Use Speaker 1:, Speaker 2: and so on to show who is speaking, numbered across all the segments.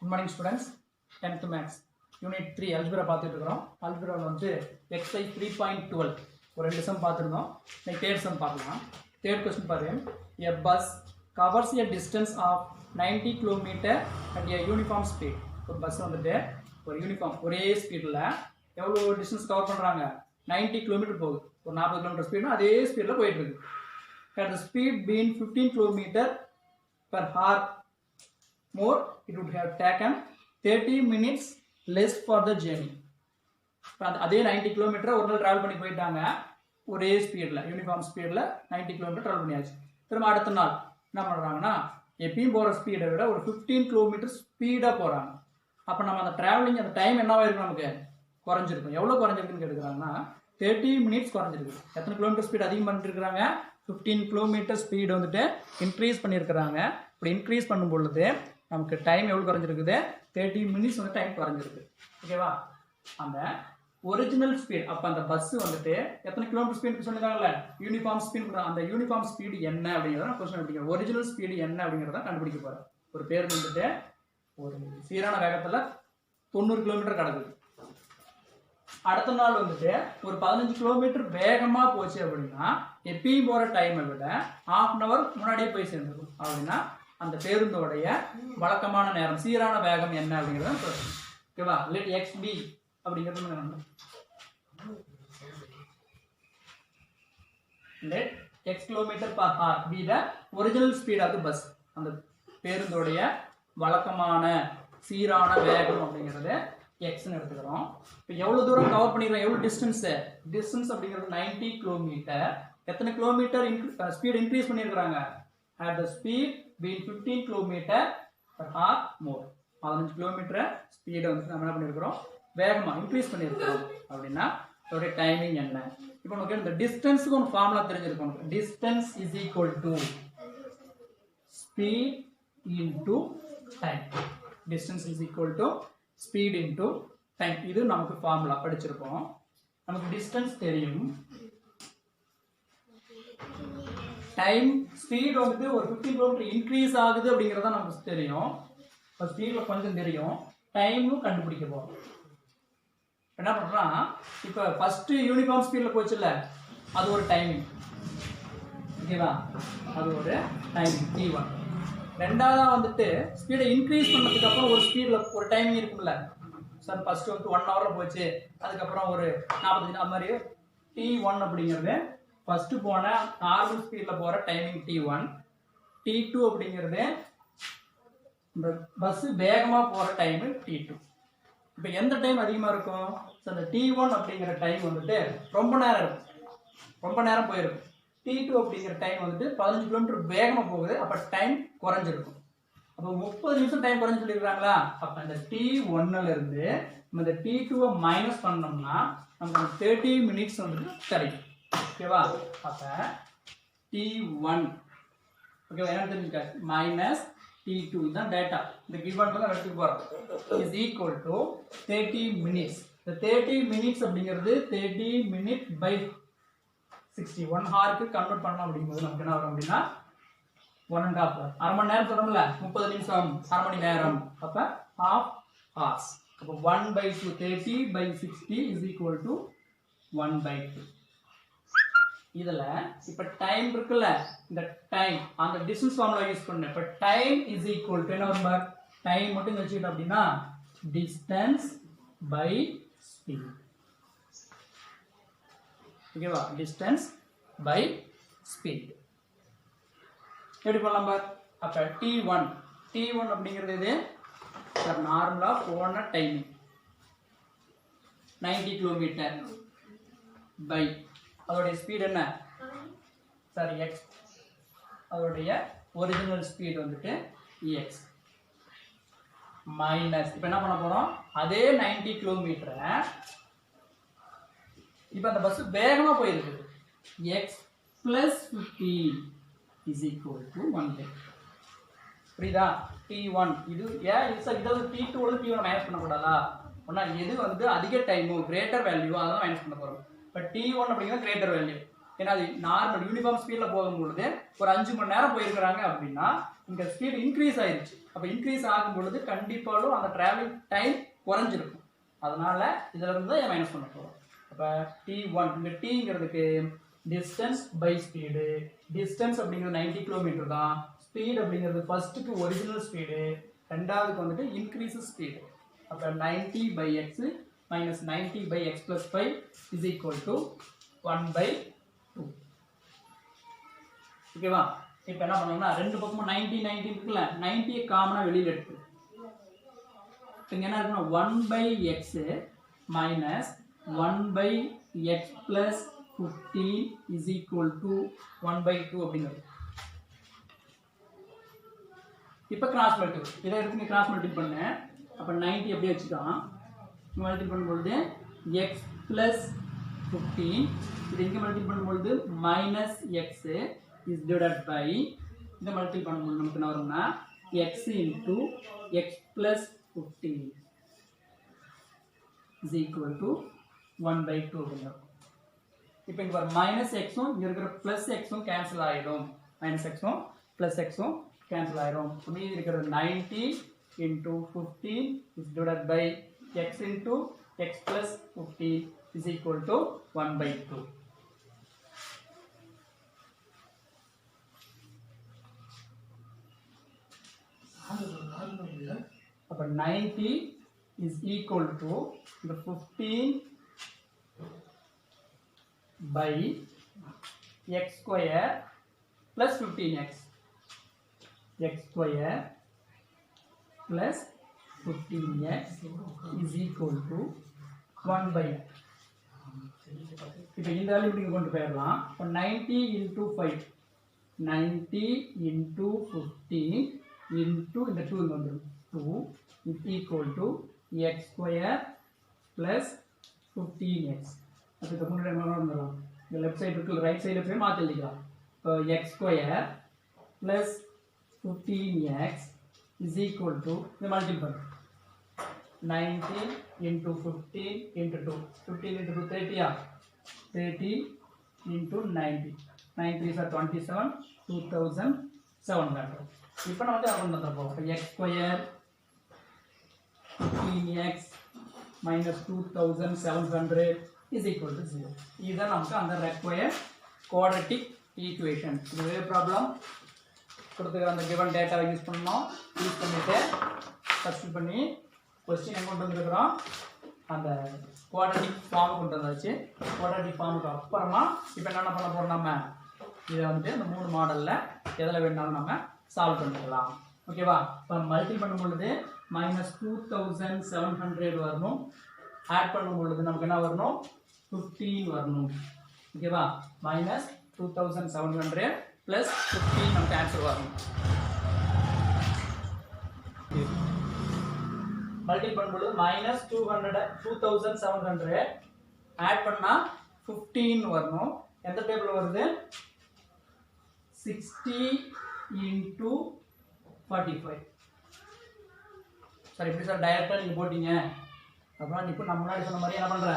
Speaker 1: Good morning students. 10th Maths Unit 3 Algebra பார்த்துட்டு இருக்கோம். Algebra வந்து exercise 3.12 ஒரு ரெண்டு சம் பார்த்துருந்தோம். இன்னைக்கு தேர்ட் சம் பார்க்கலாம். தேர்ட் क्वेश्चन பாருங்க. A bus covers a distance of 90 km at a uniform speed. ஒரு பஸ் வந்துட்டு ஒரு யூனிஃபார்ம் ஒரே ஸ்பீடில் எவ்வளோ டிஸ்டன்ஸ் கவர் பண்ணுறாங்க 90 km போகுது. ஒரு 40 km ஸ்பீட்னா அதே ஸ்பீடில் போயிட்டு இருக்கு. At the speed being 15 km per hour more, it would have taken 30 minutes less for the journey. அதே 90 km ஒரு நாள் டிராவல் பண்ணி போயிட்டாங்க ஒரே ஸ்பீடில் யூனிஃபார்ம் ஸ்பீடில் 90 km டிராவல் பண்ணியாச்சு. திரும்ப அடுத்த நாள் என்ன பண்ணுறாங்கன்னா எப்பயும் போகிற ஸ்பீடை விட ஒரு 15 km ஸ்பீடாக போகிறாங்க. அப்போ நம்ம அந்த ட்ராவலிங் அந்த டைம் என்னவா இருக்கும் நமக்கு குறைஞ்சிருக்கும். எவ்வளோ குறைஞ்சிருக்குன்னு கேட்டுக்கிறாங்கன்னா 30 minutes குறைஞ்சிருக்கு. எத்தனை கிலோமீட்டர் ஸ்பீட் அதிகம் பண்ணிட்டு இருக்கிறாங்க 15 km ஸ்பீடு வந்துட்டு இன்க்ரீஸ் பண்ணியிருக்கிறாங்க. இப்படி இன்க்ரீஸ் பண்ணும் பொழுது நமக்கு டைம் எவ்வளோ குறைஞ்சிருக்குது 30 minutes வந்து டைம் குறைஞ்சிருக்கு. ஓகேவா? அந்த ஒரிஜினல் ஸ்பீட் அப்போ அந்த பஸ் வந்துட்டு எத்தனை கிலோமீட்டர் ஸ்பீட் சொல்லியிருக்காங்கல்ல யூனிஃபார்ம் ஸ்பீட் அந்த யூனிஃபார்ம் ஸ்பீடு என்ன அப்படிங்கிறத கொஸ்டின் கண்டுபிடிக்கிறேன். ஒரிஜினல் ஸ்பீடு என்ன அப்படிங்கிறத கண்டுபிடிக்க போகிறேன். ஒரு பேர் வந்துட்டு ஒரு சீரான வேகத்தில் 90 km கிடக்குது. அடுத்த நாள் வந்துட்டு ஒரு 15 km வேகமாக போச்சு அப்படின்னா எப்பயும் போகிற டைமை விட ½ an hour முன்னாடியே போய் சேர்ந்துடும். அப்படின்னா அந்த பேருந்தோடைய வழக்கமான நேரம் சீரான வேகம் என்ன அப்படிங்கிறத சொல்லணும். ஓகேவா? லெட் எக்ஸ் பி அப்படிங்கிறது let x kilometre per hour be the original speed of the bus. அந்த பேருந்தோடைய வழக்கமான சீரான வேகம் அப்படிங்கிறது எக்ஸ்ன்னு எடுத்துக்கிறோம். இப்போ எவ்வளோ தூரம் கவர் பண்ணிடுறோம் எவ்வளோ டிஸ்டன்ஸ் அப்படிங்கிறது 90 km. எத்தனை கிலோமீட்டர் ஸ்பீட் இன்க்ரீஸ் பண்ணியிருக்கிறாங்க at the speed being 15 km per hour more. 15 km ஸ்பீடை வந்து நம்ம என்ன பண்ணியிருக்கிறோம் வேகமாக இன்க்ரீஸ் பண்ணியிருக்கிறோம். அப்படின்னா அதோடைய டைமிங் என்ன? இப்போ நமக்கு இந்த டிஸ்டன்ஸுக்கு ஒரு ஃபார்முலா தெரிஞ்சிருக்கும். Distance is equal to speed into time. Distance is equal to speed into time. இது நமக்கு ஃபார்முலா படிச்சிருப்போம். நமக்கு டிஸ்டன்ஸ் தெரியும், டைம் ஸ்பீட் வந்து ஒரு 15 km இன்க்ரீஸ் ஆகுது அப்படிங்கிறத நமக்கு தெரியும். இப்போ ஸ்பீடில் கொஞ்சம் தெரியும், டைமும் கண்டுபிடிக்க போகிறோம். என்ன பண்ணுறோம் இப்போ ஃபஸ்ட்டு யூனிஃபார்ம் ஸ்பீடில் போச்சுல்ல அது ஒரு டைமிங். ஓகேவா? அது ஒரு டைமிங் T1. ரெண்டாவதாக வந்துட்டு ஸ்பீடை இன்க்ரீஸ் பண்ணதுக்கு அப்புறம் ஒரு ஸ்பீடில் ஒரு டைமிங் இருக்கும்ல சார். ஃபஸ்ட்டு வந்து 1 hour போச்சு, அதுக்கப்புறம் ஒரு 45 அது மாதிரி T1 அப்படிங்கிறது ஃபஸ்ட்டு போன நார்மல் ஸ்பீடில் போகிற டைமிங் T1. T2 அப்படிங்கிறது இந்த பஸ்ஸு வேகமாக போகிற டைமு T2. இப்போ எந்த டைம் அதிகமாக இருக்கும்? ஸோ அந்த T1 அப்படிங்கிற டைம் வந்துட்டு ரொம்ப நேரம் இருக்கும், ரொம்ப நேரம் போயிருக்கும். T2 அப்படிங்கிற டைம் வந்துட்டு 15 km வேகமாக போகுது, அப்போ டைம் குறைஞ்சிருக்கும். அப்போ 30 நிமிஷம் டைம் குறைஞ்சி சொல்லியிருக்காங்களா? அப்போ இந்த T1லேருந்து நம்ம இந்த T2-வை மைனஸ் பண்ணோம்னா நமக்கு 30 minutes வந்துட்டு கிடைக்கும். ஓகேவா? அப்போ T1 ஓகேவா என்ன தெரிஞ்சுக்க மைனஸ் T2 இதுதான் டேட்டா. இந்த கிவன் தான் எடுத்துக்க போகிறோம். Is equal to 30 minutes. இந்த 30 minutes அப்படிங்கிறது 30 minutes by 60 1 hour கன்வெர்ட் பண்ணலாம். அப்படிங்கும்போது நமக்கு என்ன வரும் அப்படின்னா 1.5 hour. அரை மணி நேரம் சொல்கிறோம்ல 30 நிமிஷம் அரை மணி நேரம். அப்போ ½ hours. அப்போ 1/2 30 by 60 is equal to 1/2. இதில் இப்போ டைம் இருக்குல்ல இந்த டைம் அந்த டிஸ்டன்ஸ் ஃபார்முலா யூஸ் பண்ண. இப்போ டைம் இஸ் ஈக்குவல் டு என்ன நம்பர் டைம் மட்டும் வச்சுக்கிட்டோம் அப்படின்னா டிஸ்டன்ஸ் பை ஸ்பீட். ஓகேவா? டிஸ்டன்ஸ் பை ஸ்பீட் எப்படி பண்ணலாம் நம்பர்? அப்போ T1 அப்படிங்கிறது இது சார் நார்மலாக போன டைமிங் 90 km பை அதோடைய ஸ்பீட் என்ன சார் எக்ஸ். அதோடைய ஒரிஜினல் ஸ்பீட் வந்துட்டு எக்ஸ் மைனஸ் இப்போ என்ன பண்ண போகிறோம் அதே 90 km இப்போ அந்த பஸ் வேகமாக போயிருக்குது X plus 15 is equal to 1/2. புரியுதா? T1 இது ஏன் இது சார் இதை வந்து T2 T1 மைனஸ் பண்ணக்கூடாதா? ஒன்றா எது வந்து அதிக டைமோ கிரேட்டர் வேல்யூ அதெல்லாம் மைனஸ் பண்ண போகிறோம். இப்போ T1 அப்படிங்கிறது கிரேட்டர் வேல்யூ. ஏன்னா அது நார்மல் யூனிஃபார்ம் ஸ்பீடில் போகும்பொழுது ஒரு 5 மணி நேரம் போயிருக்கிறாங்க அப்படின்னா இங்கே ஸ்பீடு இன்க்ரீஸ் ஆயிடுச்சு. அப்போ இன்க்ரீஸ் ஆகும் பொழுது கண்டிப்பாலும் அந்த டிராவலிங் டைம் குறைஞ்சிருக்கும். அதனால இதில் இருந்து தான் மைனஸ் பண்ண போகிறோம். அப்போ T1 இந்த Tங்கிறதுக்கு டிஸ்டன்ஸ் பை ஸ்பீடு. டிஸ்டன்ஸ் அப்படிங்கிறது 90 கிலோமீட்டர் தான். ஸ்பீடு அப்படிங்கிறது ஃபர்ஸ்ட்டுக்கு ஒரிஜினல் ஸ்பீடு, ரெண்டாவதுக்கு வந்துட்டு இன்க்ரீஸ் ஸ்பீடு. அப்போ 90 by x minus 90 by x plus 5 is equal to 1/2. ஓகேவா? இப்போ என்ன பண்ணணும்னா ரெண்டு பக்கமும் 90 இருக்குல்ல, 90 காமனாக வெளியில் எடுத்து இங்கே என்ன இருக்குன்னா 1/x minus 1/x plus 15 is equal to 1/2 அப்படிங்கிறது. இப்போ கிராஸ் மல்டிபிள் இதை எடுத்து கிராஸ் மல்டிபிள் பண்ண. அப்போ 90 அப்படியே வச்சுக்கலாம். மல்டிபிள் பண்ணும்பொழுது x plus 15 இது இங்கே மல்டிபிள் பண்ணும்பொழுது minus x is divided by இந்த மல்டிபிள் பண்ணும்போது நமக்கு என்ன வரும்னா x into x plus 15 is equal to 1/2 அப்படிங்கிறோம். இப்போ இங்கே வர மைனஸ் எக்ஸும் இங்கே இருக்கிற ப்ளஸ் எக்ஸும் கேன்சல் ஆகிடும். மைனஸ் எக்ஸும் ப்ளஸ் எக்ஸும் கேன்சல் ஆகிடும். மீதி இருக்கிறது 90 into 15 is divided by x into x plus 15 is equal to 1/2. அப்போ 90 is equal to the 15 by x square plus 15x. X square plus 15x is equal to 1/2. இப்போ இந்த value நீங்கள் கொண்டு போயிடலாம். இப்போ 90 into 5 90 into 15 into இந்த 2 வந்துடும் 2 is equal to x square plus 15x. அதுக்கு முன்னாடி என்ன வந்துடும், இந்த லெஃப்ட் சைடு இருக்கு ரைட் சைடில் போய் மாற்றி எழுதிக்கலாம். இப்போ x square plus 15x is equal to இந்த multiple 90 into 15 into 2 15 into 2 30 30 into 90 9 3s are 27 2700. இப்போ நம்ம வந்து அரௌண்ட் வந்துட போகிறோம். x square 15x minus 2700 is equal to 0. இதுதான் நமக்கு அந்த required quadratic equation. இதுவே ப்ராப்ளம் கொடுத்துக்கிற அந்த given டேட்டாவை யூஸ் பண்ணோம். யூஸ் பண்ணிவிட்டு சப்ஸ்டிட் பண்ணி கொஸ்டின் எங்கே கொண்டு வந்துருக்குறோம், அந்த குவாட்ரட்டிக் ஃபார்ம் கொண்டு வந்தாச்சு. குவாட்ரட்டிக் ஃபார்முக்கு அப்புறமா இப்போ என்னென்ன பண்ண போகிறோம், நம்ம இதை வந்துட்டு இந்த 3 மாடலில் எதில் வேணாலும் நம்ம சால்வ் பண்ணிக்கலாம். ஓகேவா? இப்போ மல்டிபிள் பண்ணும் பொழுது மைனஸ் 2700 வரணும். ஆட் பண்ணும் பொழுது நமக்கு என்ன வரணும், 15 வரணும். ஓகேவா? மைனஸ் 2700 ப்ளஸ் 15 நமக்கு ஆன்சர் வரணும். மல்டிபிள் பண்ணும்போது மைனஸ் 2700 ஆட் பண்ணால் 15 வரணும். எந்த டேபிள் வருது, 60 into 45. சார் எப்படி சார் டைரக்டாக நீங்கள் போட்டிங்க, அப்புறம் இப்போ நம்ம முன்னாடி சொன்ன மாதிரி என்ன பண்ணுற,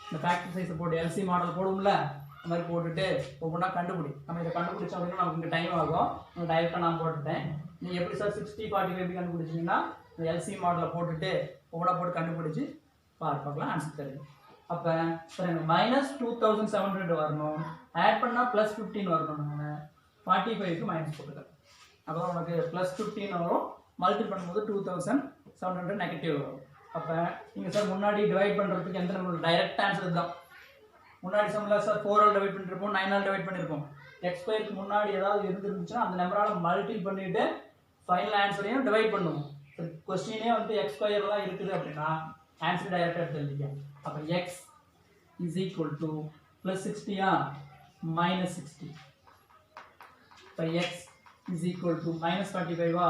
Speaker 1: இந்த ஃபேக்டரி சைஸை போட்டு எல்சி மாடல் போடுவோம்ல, அந்த மாதிரி போட்டுட்டு ஒவ்வொன்றா கண்டுபிடி. நம்ம இதை கண்டுபிடிச்சோம் அப்படின்னா நமக்கு இங்கே டைம் ஆகும். நான் டைரெக்டாக நான் போட்டுட்டேன். நீங்கள் எப்படி சார் 60 45 எப்படி கண்டுபிடிச்சிங்கன்னா இந்த எல்சி மாடலில் போட்டுட்டு ஒவ்வொன்றா போட்டு கண்டுபிடிச்சி பார்க்கலாம், ஆன்சர் தெரியும். அப்போ சார் எனக்கு மைனஸ் 2700 வரணும், ஆட் பண்ணால் ப்ளஸ் 15 வரணும். நான் 45க்கு மைனஸ் போட்டுக்கிறேன். அப்போ உனக்கு ப்ளஸ் 15 வரும். மல்டிபிள் பண்ணும்போது 2700 நெகட்டிவ் வரும். அப்போ நீங்கள் சார் முன்னாடி டிவைட் பண்ணுறதுக்கு எந்த நம்பர், டைரக்ட் ஆன்சர் தான். முன்னாடி சம்மில் சார் 4 ஆல் டிவைட் பண்ணியிருப்போம், 9 ஆல் டிவைட் பண்ணியிருப்போம். எக்ஸ் ஸ்கொயருக்கு முன்னாடி ஏதாவது இருந்துருந்துச்சுன்னா அந்த நம்பரால் மல்டிபிள் பண்ணிவிட்டு ஃபைனல் ஆன்சரையும் டிவைட் பண்ணுவோம். கொஸ்டினே வந்து எக்ஸ் ஸ்கொயர்லாம் இருக்குது அப்படின்னா ஆன்சர் டைரக்டாக எடுத்து எழுதிக்க. அப்போ X is equal to plus 60 minus 60. இப்போ X is equal to minus 45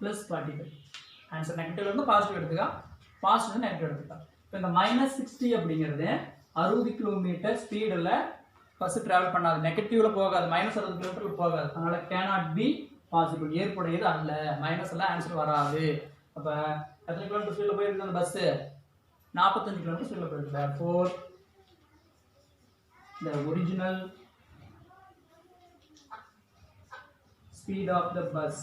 Speaker 1: plus 45. Answer negative வந்து பாசிட்டிவ் எடுத்துக்கா, பாசிட்டிவ் நெகட்டிவ் எடுத்துக்கா. இப்போ இந்த மைனஸ் 60 அப்படிங்கிறது 60 கிலோமீட்டர் ஸ்பீடில் ஃபஸ்ட்டு ட்ராவல் பண்ணாது, நெகட்டிவில் போகாது, மைனஸ் 60 கிலோமீட்டருக்கு போகாது. அதனால் கேனாட் பி பாசிபிள், ஏற்புடையது அல்ல. மைனஸ் எல்லாம் ஆன்சர் வராது. அப்போ எத்தனை கிலோமீட்டர் ஸ்பீடில் போயிருக்கு அந்த பஸ்ஸு, 45 கிலோமீட்டர் ஸ்பீடில் போயிருக்கு. Four the original speed of the bus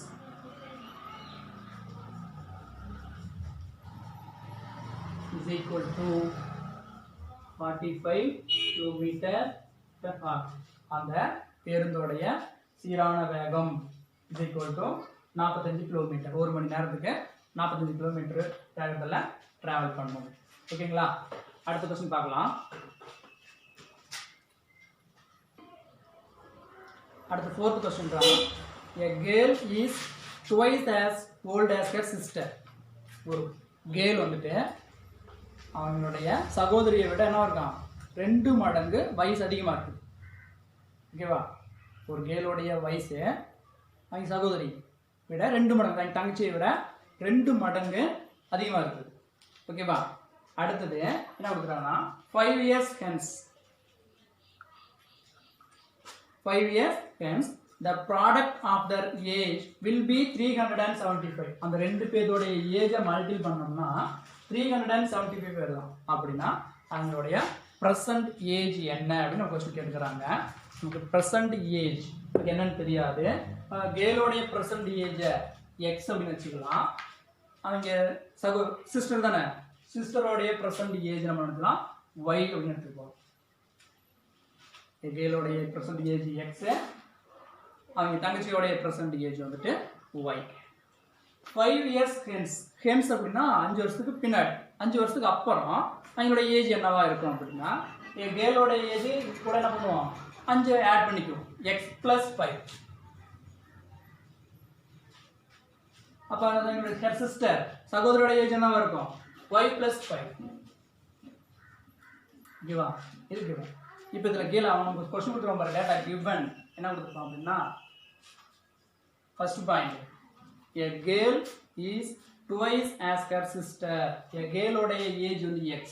Speaker 1: is equal to 45 kilometer per hour. அந்த பேருந்தோடைய சீரான வேகம் is equal to 45 கிலோமீட்டர். ஒரு மணி நேரத்துக்கு 45 கிலோமீட்டர் வேகத்தில் டிராவல் பண்ணணும். ஓகேங்களா? அடுத்த கொஸ்டின் பார்க்கலாம். அடுத்த fourth question தான். A girl is twice as old as her sister. ஒரு girl வந்துட்டு அவங்களுடைய சகோதரியை விட என்ன இருக்கான், 2 மடங்கு வயசு அதிகமாக இருக்குது. ஓகேவா? ஒரு கேலோடைய வயசு அவங்க சகோதரி விட 2 மடங்கு, அவங்க தங்கச்சியை விட 2 மடங்கு அதிகமாக இருக்குது. ஓகேவா? அடுத்தது என்ன கொடுக்குறாங்கன்னா 5 years hence. 5 years hence the product of their age will be 375. அந்த 2 பேருடைய ஏஜை மல்டிபிள் பண்ணோம்னா 375 வரலாம். அப்படின்னா அவங்களுடைய ப்ரெசன்ட் ஏஜ் என்ன அப்படின்னு ஒரு கொஸ்டின் கேட்டுக்கிறாங்க. நமக்கு ப்ரெசன்ட் ஏஜ் என்னன்னு தெரியாது. கேலோடைய ப்ரெசன்ட் ஏஜை எக்ஸ் அப்படின்னு வச்சுக்கலாம். அவங்க சிஸ்டர் தானே, சிஸ்டரோடைய ப்ரெசன்ட் ஏஜ் நம்ம எடுத்துக்கலாம் ஒய் அப்படின்னு எடுத்துக்கலாம். கேலோடைய ப்ரெசன்ட் ஏஜ் எக்ஸ், அவங்க தங்கச்சியோடைய ப்ரெசன்ட் ஏஜ் வந்துட்டு ஒய். 5 years hence. ஹென்ஸ் அப்படின்னா 5 வருஷத்துக்கு பின்னாடி, 5 வருஷத்துக்கு அப்புறம் அவங்களோட ஏஜ் என்னவா இருக்கும் அப்படின்னா, என் கேலோட ஏஜ் கூட என்ன பண்ணுவோம், 5 ஆட் பண்ணிக்குவோம், எக்ஸ் ப்ளஸ் 5. அப்போ எங்களுடைய ஹெர் சிஸ்டர் சகோதரோட ஏஜ் என்னவா இருக்கும், ஒய் ப்ளஸ் 5. ஓகேவா? இருக்கு. இப்போ இதில் கீழே அவங்க கொஸ்டின் கொடுத்துருவோம் பாரு, டேட்டா கிவன் என்ன கொடுத்துருக்கோம் அப்படின்னா, first point a girl is twice as her sister. a girl உடைய ஏஜ் வந்து x,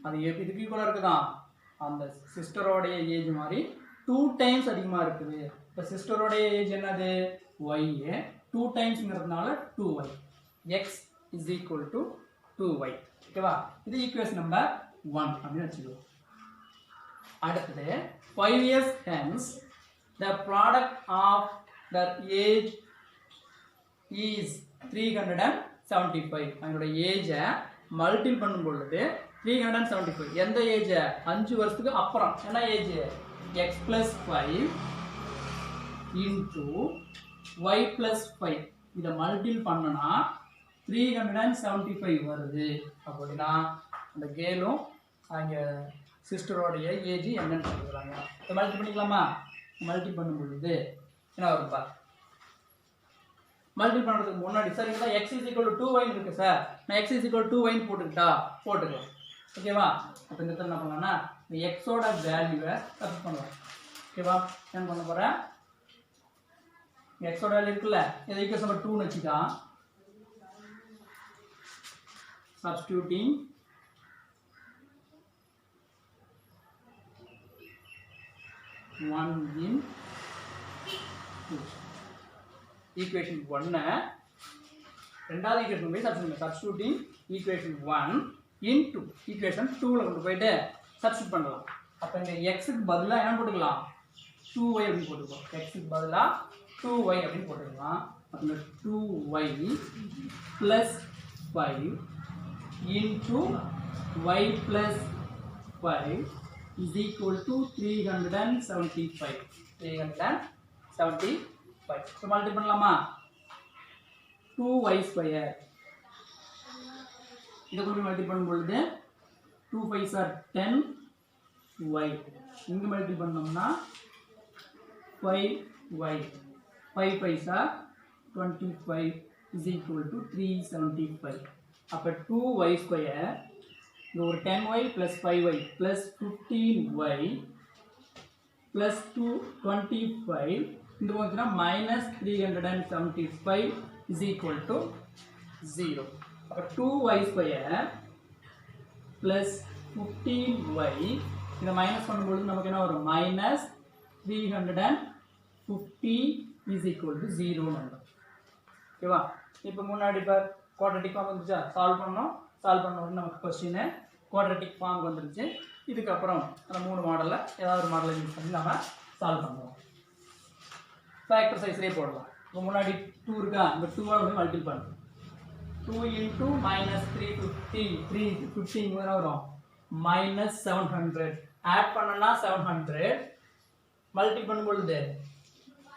Speaker 1: அது இதுக்கு ஈக்குவலாக இருக்குதா, அந்த சிஸ்டரோடைய ஏஜ் மாதிரி 2 டைம்ஸ் அதிகமாக இருக்குது. இப்போ சிஸ்டரோடைய ஏஜ் என்னது y, 2 டைம்ஸ்ங்கிறதுனால 2y, x is equal to 2y. ஓகேவா? இது ஈக்குவேஷன் நம்பர் 1 அப்படின்னு வச்சுக்குவோம். அடுத்தது 5 years hence the product of their age is 375. அவங்களோட ஏஜை மல்டிபிள் பண்ணும் பொழுது 375. எந்த ஏஜை, 5 வருஷத்துக்கு அப்புறம் என்ன age, x plus 5 into y plus 5. இதை மல்டிபிள் பண்ணனா 375 வருது. அப்படின்னா அந்த கேலும் அவங்க சிஸ்டரோடைய ஏஜ் என்னன்னு சொல்லுறாங்க. இதை மல்டிபிள் பண்ணிக்கலாமா? மல்டிபிள் பண்ணும் பொழுது என்ன வரும்பா, மல்டிபிள் பண்ணுறதுக்கு முன்னாடி சார் இங்கே தான் X is equal to 2y இருக்கு சார், நான் எக்ஸ் இஸ் ஈக்குவல் 2y போட்டுக்கலாம். ஓகேவா? அப்போ இந்த இடத்துல என்ன பண்ணலாம்னா இந்த எக்ஸோட வேல்யூவை சப்ஸ்டிட் பண்ணலாம். ஓகேவா? என்ன பண்ண போகிறேன், எக்ஸோட வேல்யூ இருக்குல்ல, இதை ஈக்குவேஷன் நம்பர் 2ன்னு வச்சுக்கா, சப்ஸ்டியூட்டிங் one in equation 1 ரெண்டாவது ஈக்குவேஷன் போய் சப்ஸ்டிட்யூட்டிங் ஈக்குவேஷன் 1 into ஈக்குவேஷன் 2ல கொண்டு போயிட்டு சப்ஸ்டிட்யூட் பண்ணலாம். அப்போ இந்த எக்ஸுக்கு பதிலாக என்ன போட்டுக்கலாம், 2y அப்படின்னு போட்டுக்கலாம். எக்ஸுக்கு பதிலாக 2y அப்படின்னு போட்டுக்கலாம். அப்போ இந்த 2y plus 5 into y plus 5 is equal to 375. 375. So multiply பண்ணலாமா, 2y square. இதை கொண்டு மல்டிபிள் பண்ணும் பொழுது 2 5s are 10y. இங்கே மல்டிபிள் பண்ணோம்னா 5y. 5 5s are 25 is equal to 375. அப்போ 2y square ஒரு 10y plus 5y plus 15y plus 25 இந்த வந்துச்சுன்னா minus 375 is equal to 0. அப்போ 2y square plus 15y இதை மைனஸ் பண்ணும்பொழுது நமக்கு என்ன வரும், minus 350 is equal to 0 வரும். ஓகேவா? இப்போ முன்னாடி இப்போ குவாட்ரட்டிக் ஃபார்ம் வந்துச்சா, சால்வ் பண்ணோம். சால்வ் பண்ண உடனே நமக்கு கொஸ்டின் குவாட்ரட்டிக் ஃபார்ம் வந்துருச்சு. இதுக்கப்புறம் அந்த 3 மாடலில் ஏதாவது ஒரு மாடலை யூஸ் பண்ணி நம்ம சால்வ் பண்ணுவோம். ஃபேக்டர் சைஸ்லேயே போடலாம். இப்போ முன்னாடி 2 இருக்கா, இந்த 2ஆல் வந்து மல்டிபிள் பண்ணு. 2 into minus 350 350 இங்கே வரும் minus 700 ஆட் பண்ணனா 700 மல்டிபிள் பண்ணும்பொழுது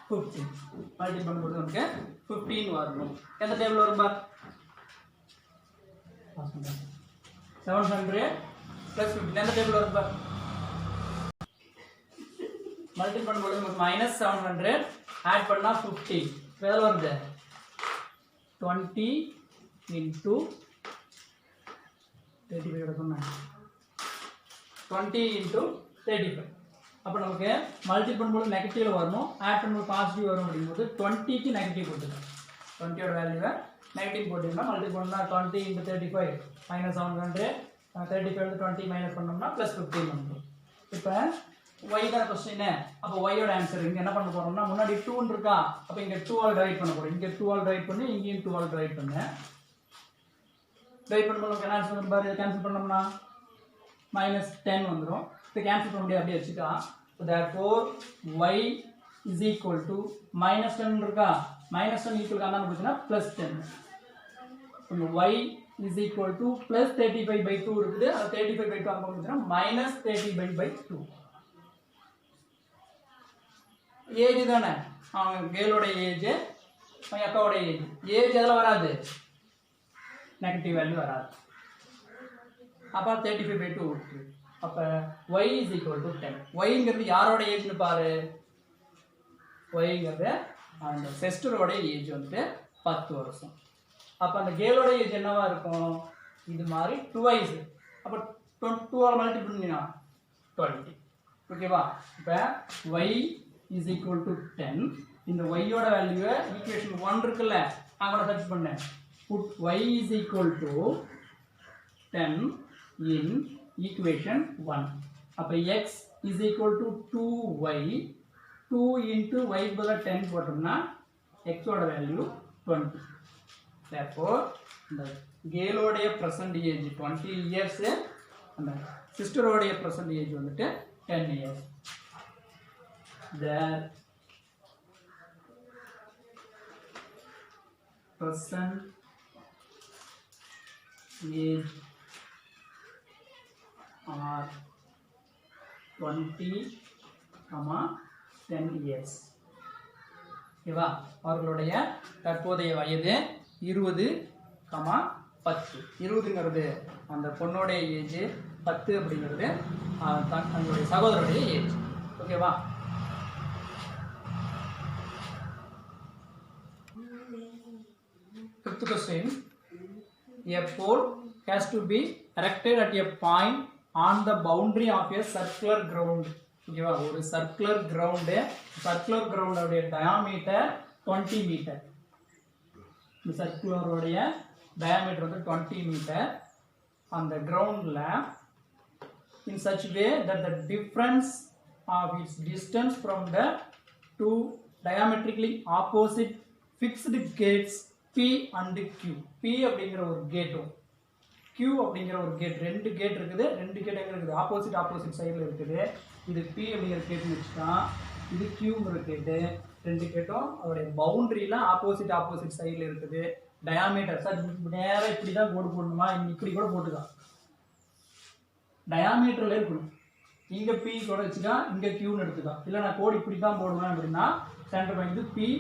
Speaker 1: 15 மல்டிபிள் பண்ணும்போது நமக்கு 15 வரணும். எந்த டேபிள் வரும் பார் 700 plus 15 எந்த டேபிள் வரும் பார் மல்டிபிள் பண்ணும்போது நமக்கு minus 700 ஆட் பண்ணா 50 எதில் வருது 20 into 35 எடுக்கணும் 20 into 35 அப்போ நமக்கு மல்டிபிள் பண்ணும்போது நெகட்டிவ்ல வரணும் ஆட் பண்ணும்போது பாசிட்டிவ் வரும் அப்படிங்கும்போது 20க்கு நெகட்டிவ் போட்டுக்கலாம் 20யோட வேல்யூவை நெகட்டிவ் போட்டிங்கன்னா மல்டிபிள் பண்ணால் 20 into 35 minus 700 35 வந்து 20 மைனஸ் பண்ணோம்னா ப்ளஸ் 15 வந்துடும். இப்போ ஒய் தான் கொஸ்டின். அப்போ ஒய்யோட ஆன்சர் இங்கே என்ன பண்ண போகிறோம்னா முன்னாடி 2 இருக்கா, அப்போ இங்கே 2ஆல் டிவைட் பண்ண போகிறோம். இங்கே 2ஆல் டிவைட் பண்ணி இங்கேயும் 2ஆல் டிவைட் பண்ணு. டிவைட் பண்ணும்போது நமக்கு என்ன ஆன்சர் வரும் பாரு, கேன்சல் பண்ணோம்னா minus 10 வந்துடும். இப்போ கேன்சல் பண்ண முடியாது அப்படியே வச்சுக்கா. So therefore y is equal to minus 10 இருக்கா, minus 10 equal காரணம் போச்சுன்னா plus 10. இப்போ y is equal to plus 35 by 2 இருக்குது. அது 35 by 2 ஆகும் போச்சுன்னா minus 35 by 2. ஏஜ் தானே அவங்க கேலோட ஏஜ் அக்காவோட ஏஜ் எதில் வராது நெகட்டிவ் வேல்யூ வராது. அப்போ 35 by 2 விட்டு அப்போ y is equal to 10. ஒய்ங்கிறது யாரோட ஏஜ்னு பாரு, ஒய்ங்கிறது அந்த சிஸ்டரோட ஏஜ் வந்துட்டு 10 வருஷம். அப்போ அந்த கேலோட ஏஜ் என்னவா இருக்கும், இது மாதிரி 2 அப்போ 2ஆல் மல்டிபிள் பண்ணினா 20. ஓகேவா. இப்போ y is equal to 10. இந்த y-யோட வேல்யூவை ஈக்குவேஷன் 1 இருக்குல்ல அங்கே சர்ச் பண்ணேன். put y is equal to 10 in equation 1. அப்போ x is equal to 2y 2 into y பதிலா 10 போட்டோம்னா x ஓட வேல்யூ 20. therefore இந்த கேலோடைய present age 20 years, அந்த சிஸ்டரோடைய present age வந்துட்டு 10 years. their present age are 20, 10 years. ஓகேவா. அவர்களுடைய தற்போதைய வயது 20, 10. 20ங்கிறது அந்த பொண்ணோடைய ஏஜ், 10 அப்படிங்கிறது தன்னுடைய சகோதரருடைய ஏஜ். ஓகேவா. Fifth question. A pole has to be erected at a point on the boundary of a circular ground. ஓகேவா. ஒரு சர்க்குலர் கிரவுண்டு, சர்க்குலர் கிரவுண்டோடைய டயாமீட்டர் 20 மீட்டர். இந்த சர்க்குலருடைய டயாமீட்டர் வந்து 20 மீட்டர். அந்த கிரவுண்டில் in such way that the difference of its distance from the two diametrically opposite fixed gates P and Q. P அப்படிங்கிற ஒரு கேட்டும் Q அப்படிங்கிற ஒரு கேட், 2 கேட் இருக்குது. 2 கேட் எங்கே இருக்குது, ஆப்போசிட் சைடில் இருக்குது. இது P அப்படிங்கிற கேட்டுன்னு வச்சுக்கா, இது Qங்கிற கேட்டு. 2 கேட்டும் அதோடைய பவுண்டரியில் ஆப்போசிட் சைடில் இருக்குது. டயாமீட்டர் சார் நேராக இப்படி தான் கோடு போடணுமா, இப்படி கூட போட்டுக்கலாம். டயாமீட்டரில் இருக்கணும். இங்கே P கூட வச்சுக்கா, இங்கே Qன்னு எடுத்துக்கலாம். இல்லை நான் கோடு இப்படி தான் போடுவேன் அப்படின்னா சென்டர் பாயிண்ட் இது P,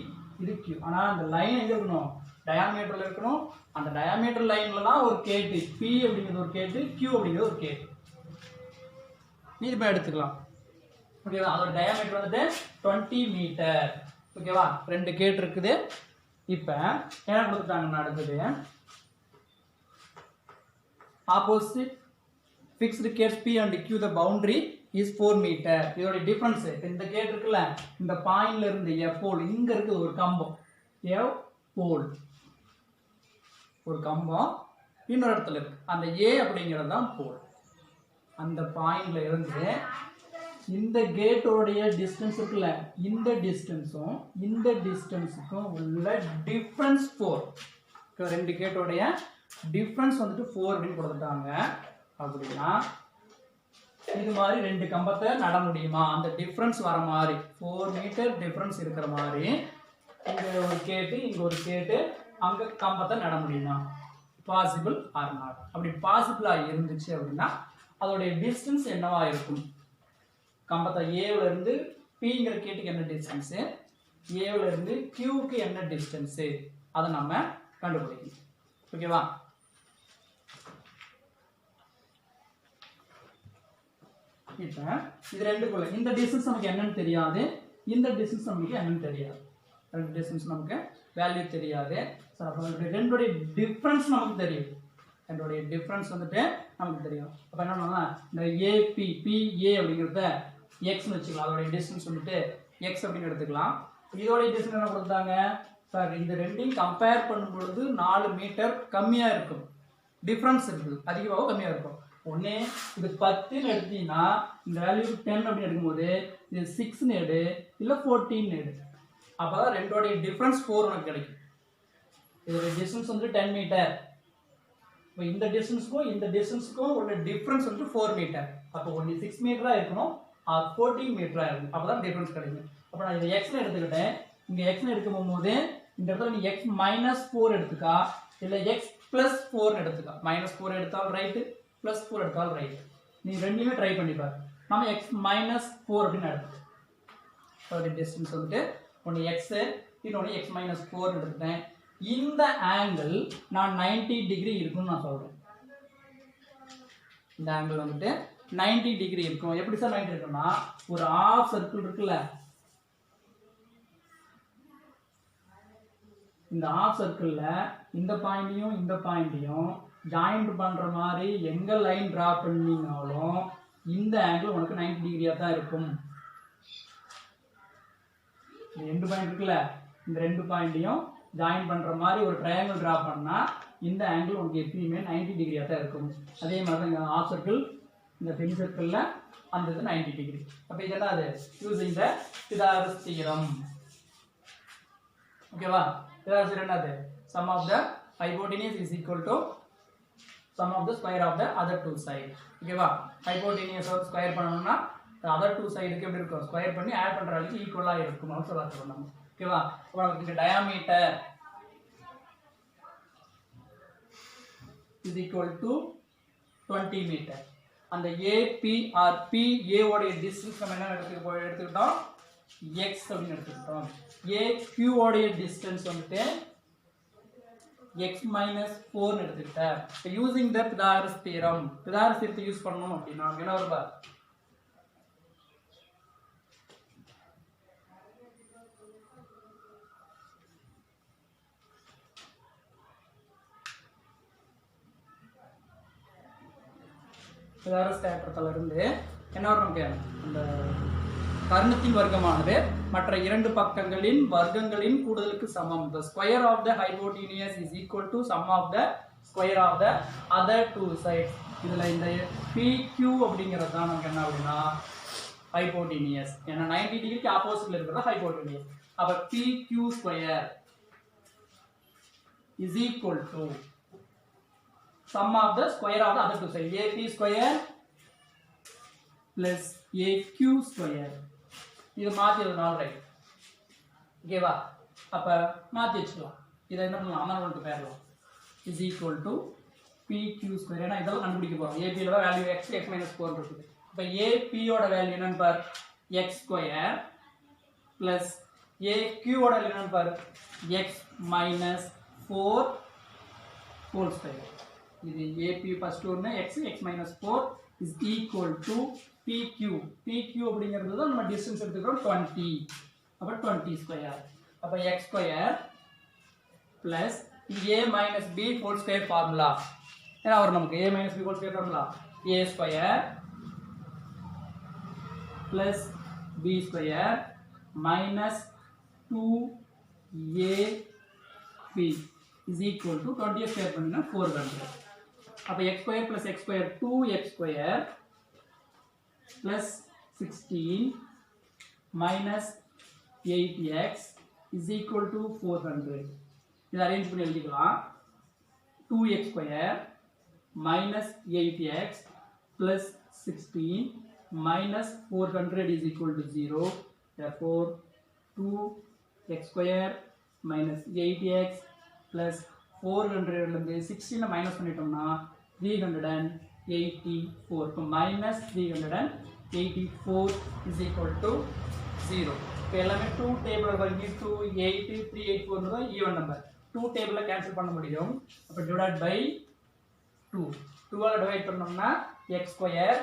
Speaker 1: இது Q. ஆனால் அந்த லைன் எங்கே இருக்கணும், டயாமீட்டரில் இருக்கணும். அந்த டயாமீட்டர் லைனில் தான் ஒரு கேட்டு, P அப்படிங்கிறது ஒரு கேட்டு, Q அப்படிங்கிறது ஒரு கேட்டு. நீ இப்போ எடுத்துக்கலாம். ஓகேவா. அதோட டயாமீட்டர் வந்துட்டு 20 மீட்டர். ஓகேவா. 2 கேட் இருக்குது. இப்போ என்ன கொடுத்துட்டாங்கன்னா அடுத்தது opposite fixed gates P and Q the boundary is 4 metre. இதோட டிஃபரன்ஸ் இந்த கேட் இருக்குல்ல, இந்த பாயிண்ட்ல இருந்து F போல் இங்க இருக்குது ஒரு கம்பம், F போல் ஒரு கம்பம் இன்னொரு இடத்துல இருக்கு. அந்த A அப்படிங்கிறது தான் போல். அந்த பாயிண்ட்ல இருந்து இந்த கேட்டோடைய டிஸ்டன்ஸ் இருக்குல்ல, இந்த டிஸ்டன்ஸும் இந்த டிஸ்டன்ஸுக்கும் உள்ள டிஃபரன்ஸ் 4. 2 கேட்டோடைய டிஃபரன்ஸ் வந்துட்டு 4 அப்படின்னு கொடுத்துட்டாங்க. அப்படின்னா இது மாதிரி ரெண்டு கம்பத்தை நட முடியுமா, அந்த டிஃபரன்ஸ் வர மாதிரி 4 மீட்டர் டிஃபரன்ஸ் இருக்கிற மாதிரி இங்க ஒரு கேட்டு இங்க ஒரு கேட்டு அங்க கம்பத்தை நட முடியுமா, பாசிபிள் ஆர் நாட். அப்படி பாசிபிளா இருந்துச்சு அப்படின்னா அதோடைய டிஸ்டன்ஸ் என்னவா இருக்கும், கம்பத்தை ஏல இருந்து பிங்கிற கேட்டுக்கு என்ன டிஸ்டன்ஸ், ஏல இருந்து கியூக்கு என்ன டிஸ்டன்ஸ், அதை நம்ம கண்டுபிடிக்கணும். ஓகேவா? இப்போ இது ரெண்டுக்குள்ள இந்த டிஸ்டன்ஸ் நமக்கு என்னன்னு தெரியாது, இந்த டிஸ்டன்ஸ் நமக்கு என்னன்னு தெரியாது, ரெண்டு டிஸ்டன்ஸ் நமக்கு வேல்யூ தெரியாது. ஸோ அப்போ ரெண்டுடைய டிஃப்ரென்ஸ் நமக்கு தெரியும், ரெண்டுடைய டிஃப்ரென்ஸ் வந்துட்டு நமக்கு தெரியும். அப்போ என்ன பண்ணலாம், இந்த ஏபி பிஏ அப்படிங்கிறத எக்ஸ்னு வச்சுக்கலாம், அதோடைய டிஸ்டன்ஸ் வந்துட்டு எக்ஸ் அப்படின்னு எடுத்துக்கலாம். இதோடைய டிஸ்டன்ஸ் என்ன கொடுத்தாங்க சார், இந்த ரெண்டையும் கம்பேர் பண்ணும்பொழுது 4 மீட்டர் கம்மியாக இருக்கும், டிஃப்ரென்ஸ் இருக்குது, அதிகமாகவும் கம்மியாக இருக்கும். ஒன்று இது 10ன்னு எடுத்தீங்கன்னா இந்த வேல்யூ 10 அப்படின்னு எடுக்கும்போது இது 6ன்னு எடு இல்லை 14 எடு, அப்போ தான் ரெண்டோடைய டிஃப்ரென்ஸ் 4 உனக்கு கிடைக்கும். இதோடைய டிஸ்டன்ஸ் வந்து 10 மீட்டர், இப்போ இந்த டிஸ்டன்ஸுக்கும் இந்த டிஸ்டன்ஸுக்கும் உள்ள டிஃப்ரென்ஸ் வந்து 4 மீட்டர், அப்போ ஒன்று 6 மீட்டராக இருக்கணும், 14 மீட்டராக இருக்கும், அப்போ தான் டிஃப்ரென்ஸ் கிடைக்கும். அப்போ நான் இதை எக்ஸ்னு எடுத்துக்கிட்டேன், இங்கே எக்ஸ்னு எடுக்கும் போது இந்த இடத்துல நீ எக்ஸ் -4 எடுத்துக்கா இல்லை எக்ஸ் +4 எடுத்துக்கா, -4 எடுத்தாலும் ரைட்டு +4 எடுத்தாலும் ரைட்டு, நீ ரெண்டுமே ட்ரை பண்ணிப்பார். நம்ம எக்ஸ் -4 அப்படின்னு எடுத்துக்கோம். அதோடைய டிஸ்டன்ஸ் வந்துட்டு ஒன்று எக்ஸு இன்னொன்று எக்ஸ் -4 எடுத்துட்டேன். இந்த ஆங்கிள் நான் 90 டிகிரி இருக்குன்னு நான் சொல்கிறேன், இந்த ஆங்கிள் வந்துட்டு 90 டிகிரி இருக்கும். எப்படி சார் 90 இருக்குன்னா, ஒரு ஆஃப் சர்க்கிள் இருக்குல்ல, இந்த ஆஃப் சர்க்கிளில் இந்த பாயிண்ட்டையும் ஜாயிண்ட் பண்ணுற மாதிரி எங்கே லைன் ட்ரா பண்ணினாலும் இந்த ஆங்கிள் உனக்கு 90 டிகிரியாக தான் இருக்கும். ரெண்டு பாயிண்ட் இருக்குல்ல, இந்த ரெண்டு பாயிண்ட்டையும் ஜாயின் பண்ணுற மாதிரி ஒரு ட்ரையாங்கிள் ட்ரா பண்ணால் இந்த ஆங்கிள் உனக்கு எப்பயுமே 90 டிகிரியாக தான் இருக்கும். அதே மாதிரி தான் இந்த ஆஃப் சர்க்கிள், இந்த பென் சர்க்கிளில் அந்த இது 90 டிகிரி. அப்போ இது என்ன, அது யூசிங் த பிதாகரஸ் தியரம். ஓகேவா? பிதாகரஸ் தியரம் என்னது, sum of the hypotenuse is equal to sum of the square of the other two side. ஓகேவா? ஹைபோடெனியஸ் ஸ்கொயர் பண்ணணும்னா அதர் டூ சைடுக்கு எப்படி இருக்கும், ஸ்கொயர் பண்ணி ஆட் பண்ணுற அளவுக்கு ஈக்குவலாக இருக்கும் அப்படின்னு சொல்ல நம்ம. ஓகேவா? இப்போ நமக்கு இந்த diameter is equal to 20 metre. அந்த ஏபி ஆர் பிஏ உடைய டிஸ்டன்ஸ் நம்ம என்ன எடுத்துக்கிட்டோம், எக்ஸ் அப்படின்னு எடுத்துக்கிட்டோம். ஏக்யூ உடைய டிஸ்டன்ஸ் வந்துட்டு x -4 எடுத்துக்கிட்டேன். இப்போ using the Pythagoras theorem, Pythagoras தியரத்தை யூஸ் பண்ணணும் அப்படின்னா என்ன வரும்பா, பிதாகரஸ் தேற்றத்துல இருந்து என்ன வரும் நமக்கு, அந்த கர்ணத்தின் வர்க்கமானது மற்ற இரண்டு பக்கங்களின் வர்க்கங்களின் கூடுதலுக்கு சமம். The square of the hypotenuse is equal to sum of the square of the other two sides. இதுல இந்த PQ அப்படிங்கிறது தான் நமக்கு என்ன அப்படின்னா ஹைபோடெனியஸ். ஏன்னா 90 டிகிரிக்கு ஆப்போசிட்ல இருக்கிறது ஹைபோடெனியஸ். அப்ப PQ square is equal to sum of the square of the other two sides. AP square plus AQ square. இது மாற்றி எழுதனால ரைட். ஓகேவா? அப்போ மாற்றி வச்சுக்கலாம். இதை என்ன பண்ணலாம், அமர்வெண்ட்டு பேரலாம். Is equal to PQ square. ஏன்னா இதெல்லாம் கண்டுபிடிக்க போகிறோம். ஏபியில் தான் வேல்யூ எக்ஸ் -4 இருக்குது. இப்போ ஏபியோட வேல்யூ என்னன்னு பார், எக்ஸ் ஸ்கொயர் ப்ளஸ் ஏக்யூவோட வேல்யூ என்னன்னு பார், எக்ஸ் -4 ஹோல் ஸ்கொயர். இது ஏபி ஃபர்ஸ்ட் ஒன்று X -4 is equal to PQ. PQ அப்படிங்கிறது தான் நம்ம டிஸ்டன்ஸ் எடுத்துக்கிறோம் 20. அப்போ 20 ஸ்கொயர். அப்போ x square plus a - b whole square formula என்ன வரும் நமக்கு, a - b whole square formula a square plus b square minus 2ab is equal to 20 square பண்ணினா 400. அப்போ x square plus x square 2x square plus 16 minus 8x is equal to 400. இதை arrange பண்ணி எழுதிக்கலாம். 2x square minus 8x plus 16 minus 400 is equal to 0. Therefore 2x square minus 8x plus 400 16 minus பண்ணிட்டோம்னா 384. இப்போ minus 384 is equal to 0. இப்போ எல்லாமே 2 table வரைக்கும் 2 8 384 தான் even number. 2 டேபிள்ல கேன்சல் பண்ண முடியும். அப்ப டிவைட் பை 2. 2 ஆல டிவைட் பண்ணோம்னா x square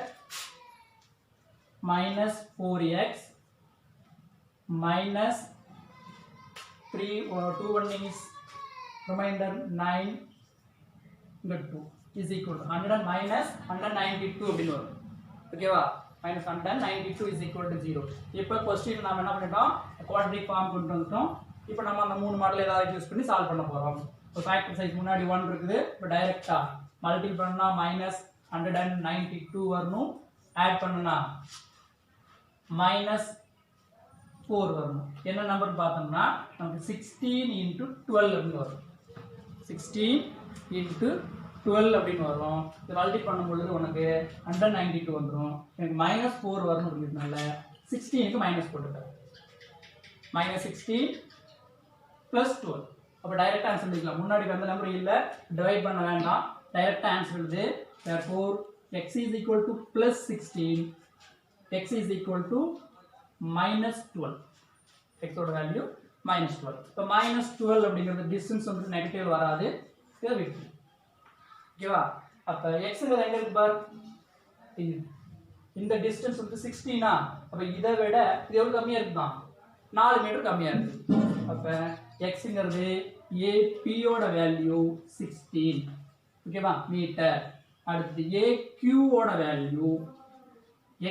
Speaker 1: minus 4x minus 3 2 1 is remainder 9 into 2 is equal to 100 minus 192 அப்படினு வரும். ஓகேவா? minus 192 is equal to 0. இப்போ क्वेश्चन நாம என்ன பண்ணிட்டோம்? குவாட்ரிக் ஃபார்ம் கொண்டு வந்துட்டோம். இப்போ நம்ம அந்த மூணு மாடல் ஏதாவது யூஸ் பண்ணி சால்வ் பண்ண போறோம். இப்போ ஃபேக்டர் சைஸ் முன்னாடி 1 இருக்குது. இப்போ டைரக்ட்டா மல்டிபிள் பண்ணா minus 192 வரணும். ஆட் பண்ணனா minus 4 வரணும். என்ன நம்பர் பார்த்தோம்னா நமக்கு 16 into 12 அப்படி வரும். 16 into 12 அப்படின்னு வரும். இது மல்டிபிள் பண்ணும்போது உனக்கு 192 வந்துரும். எனக்கு -4 வரணும் அப்படினால 16 க்கு மைனஸ் போட்டுட்டேன். -16 plus 12. அப்ப டைரக்ட் ஆன்சர் எழுதலாம். முன்னாடி வந்த நம்பர் இல்ல, டிவைட் பண்ண வேண்டாம். டைரக்ட் ஆன்சர் எழுது. therefore x is equal to plus 16, x is equal to minus 12. x ஓட வேல்யூ -12. இப்போ -12 அப்படிங்கிறது டிஸ்டன்ஸ் வந்து நெகட்டிவ் வராது. இத விட்டு. ஓகேவா? அப்ப xங்கிறது எங்க இருக்கு பார்? இந்த டிஸ்டன்ஸ் வந்து 16 ஆ. அப்ப இத விட இது எவ்வளவு கம்மியா இருக்குதா? 4 மீட்டர் கம்மியா இருக்கு. அப்ப xங்கிறது AP ஓட வேல்யூ 16. ஓகேவா? மீட்டர். அடுத்து AQ ஓட value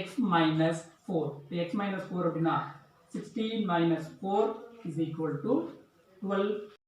Speaker 1: x minus 4. x minus 4 அப்படினா 16 minus 4 is equal to 12